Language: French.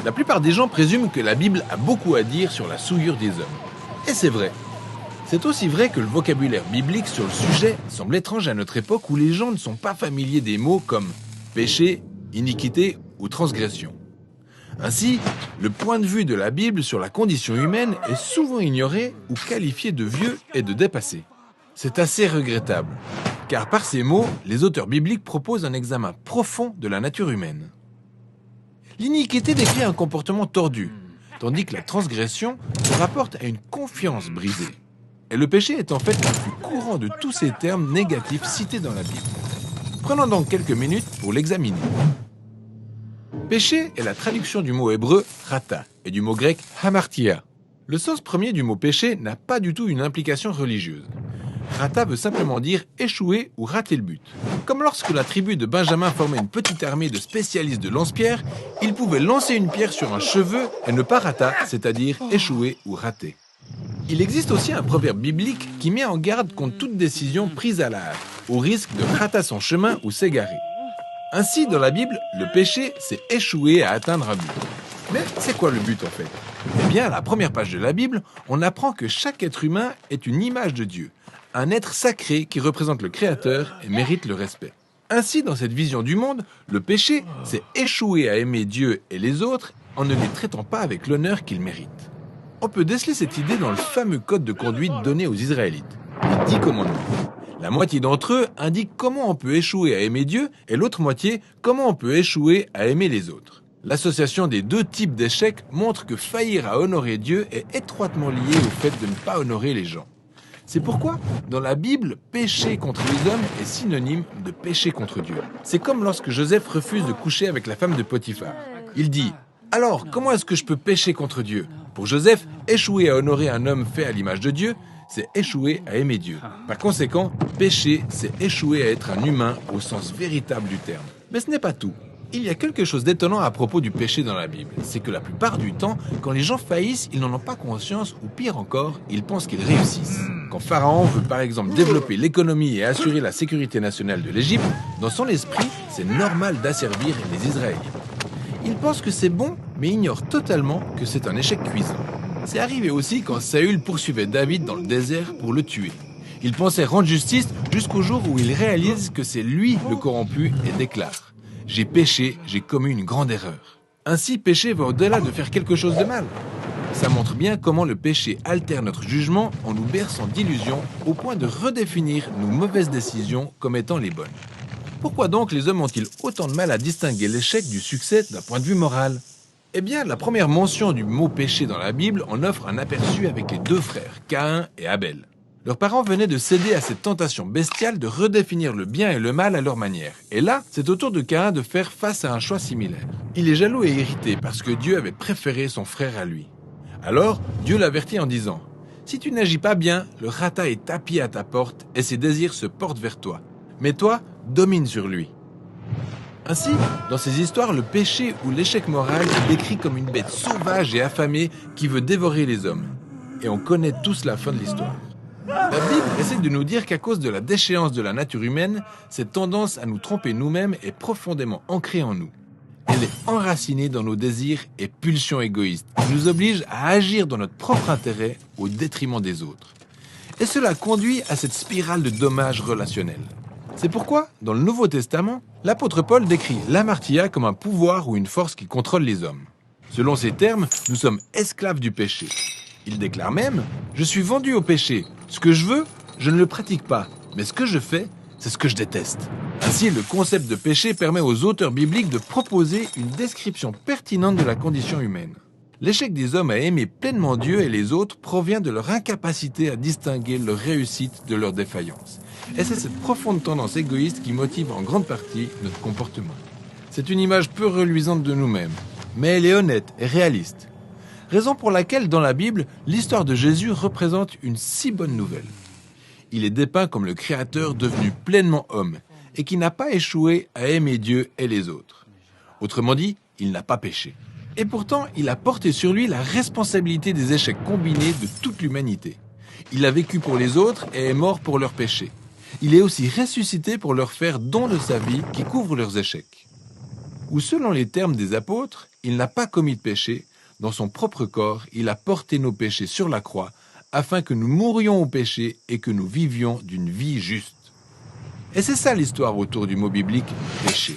La plupart des gens présument que la Bible a beaucoup à dire sur la souillure des hommes. Et c'est vrai. C'est aussi vrai que le vocabulaire biblique sur le sujet semble étrange à notre époque où les gens ne sont pas familiers des mots comme péché, iniquité ou transgression. Ainsi, le point de vue de la Bible sur la condition humaine est souvent ignoré ou qualifié de vieux et de dépassé. C'est assez regrettable, car par ces mots, les auteurs bibliques proposent un examen profond de la nature humaine. L'iniquité décrit un comportement tordu, tandis que la transgression se rapporte à une confiance brisée. Et le péché est en fait le plus courant de tous ces termes négatifs cités dans la Bible. Prenons donc quelques minutes pour l'examiner. Péché est la traduction du mot hébreu rata et du mot grec hamartia. Le sens premier du mot péché n'a pas du tout une implication religieuse. Rata veut simplement dire échouer ou rater le but. Comme lorsque la tribu de Benjamin formait une petite armée de spécialistes de lance-pierre, ils pouvaient lancer une pierre sur un cheveu et ne pas rata, c'est-à-dire échouer ou rater. Il existe aussi un proverbe biblique qui met en garde contre toute décision prise à la hâte, au risque de rater son chemin ou s'égarer. Ainsi, dans la Bible, le péché, c'est échouer à atteindre un but. Mais c'est quoi le but en fait ? Eh bien, à la première page de la Bible, on apprend que chaque être humain est une image de Dieu, un être sacré qui représente le Créateur et mérite le respect. Ainsi, dans cette vision du monde, le péché, c'est échouer à aimer Dieu et les autres en ne les traitant pas avec l'honneur qu'ils méritent. On peut déceler cette idée dans le fameux code de conduite donné aux Israélites, les 10 commandements. La moitié d'entre eux indique comment on peut échouer à aimer Dieu et l'autre moitié comment on peut échouer à aimer les autres. L'association des deux types d'échecs montre que faillir à honorer Dieu est étroitement lié au fait de ne pas honorer les gens. C'est pourquoi, dans la Bible, pécher contre les hommes est synonyme de pécher contre Dieu. C'est comme lorsque Joseph refuse de coucher avec la femme de Potiphar. Il dit « Alors, comment est-ce que je peux pécher contre Dieu ?» Pour Joseph, échouer à honorer un homme fait à l'image de Dieu, c'est échouer à aimer Dieu. Par conséquent, pécher, c'est échouer à être un humain au sens véritable du terme. Mais ce n'est pas tout. Il y a quelque chose d'étonnant à propos du péché dans la Bible. C'est que la plupart du temps, quand les gens faillissent, ils n'en ont pas conscience ou pire encore, ils pensent qu'ils réussissent. Quand Pharaon veut par exemple développer l'économie et assurer la sécurité nationale de l'Égypte, dans son esprit, c'est normal d'asservir les Israéliens. Il pense que c'est bon, mais ignore totalement que c'est un échec cuisant. C'est arrivé aussi quand Saül poursuivait David dans le désert pour le tuer. Il pensait rendre justice jusqu'au jour où il réalise que c'est lui le corrompu et déclare « J'ai péché, j'ai commis une grande erreur ». Ainsi, pécher va au-delà de faire quelque chose de mal. Ça montre bien comment le péché altère notre jugement en nous berçant d'illusions au point de redéfinir nos mauvaises décisions comme étant les bonnes. Pourquoi donc les hommes ont-ils autant de mal à distinguer l'échec du succès d'un point de vue moral ? Eh bien, la première mention du mot péché dans la Bible en offre un aperçu avec les deux frères, Caïn et Abel. Leurs parents venaient de céder à cette tentation bestiale de redéfinir le bien et le mal à leur manière. Et là, c'est au tour de Caïn de faire face à un choix similaire. Il est jaloux et irrité parce que Dieu avait préféré son frère à lui. Alors, Dieu l'avertit en disant « Si tu n'agis pas bien, le rata est tapis à ta porte et ses désirs se portent vers toi. Mais toi, domine sur lui. » Ainsi, dans ces histoires, le péché ou l'échec moral est décrit comme une bête sauvage et affamée qui veut dévorer les hommes. Et on connaît tous la fin de l'histoire. La Bible essaie de nous dire qu'à cause de la déchéance de la nature humaine, cette tendance à nous tromper nous-mêmes est profondément ancrée en nous. Elle est enracinée dans nos désirs et pulsions égoïstes, qui nous obligent à agir dans notre propre intérêt au détriment des autres. Et cela conduit à cette spirale de dommages relationnels. C'est pourquoi, dans le Nouveau Testament, l'apôtre Paul décrit l'amartia comme un pouvoir ou une force qui contrôle les hommes. Selon ces termes, nous sommes esclaves du péché. Il déclare même « Je suis vendu au péché. Ce que je veux, je ne le pratique pas. Mais ce que je fais, c'est ce que je déteste. » Ainsi, le concept de péché permet aux auteurs bibliques de proposer une description pertinente de la condition humaine. L'échec des hommes à aimer pleinement Dieu et les autres provient de leur incapacité à distinguer leur réussite de leur défaillance. Et c'est cette profonde tendance égoïste qui motive en grande partie notre comportement. C'est une image peu reluisante de nous-mêmes, mais elle est honnête et réaliste. Raison pour laquelle, dans la Bible, l'histoire de Jésus représente une si bonne nouvelle. Il est dépeint comme le Créateur devenu pleinement homme et qui n'a pas échoué à aimer Dieu et les autres. Autrement dit, il n'a pas péché. Et pourtant, il a porté sur lui la responsabilité des échecs combinés de toute l'humanité. Il a vécu pour les autres et est mort pour leurs péchés. Il est aussi ressuscité pour leur faire don de sa vie qui couvre leurs échecs. Ou selon les termes des apôtres, il n'a pas commis de péché. Dans son propre corps, il a porté nos péchés sur la croix, afin que nous mourions au péché et que nous vivions d'une vie juste. Et c'est ça l'histoire autour du mot biblique « péché ».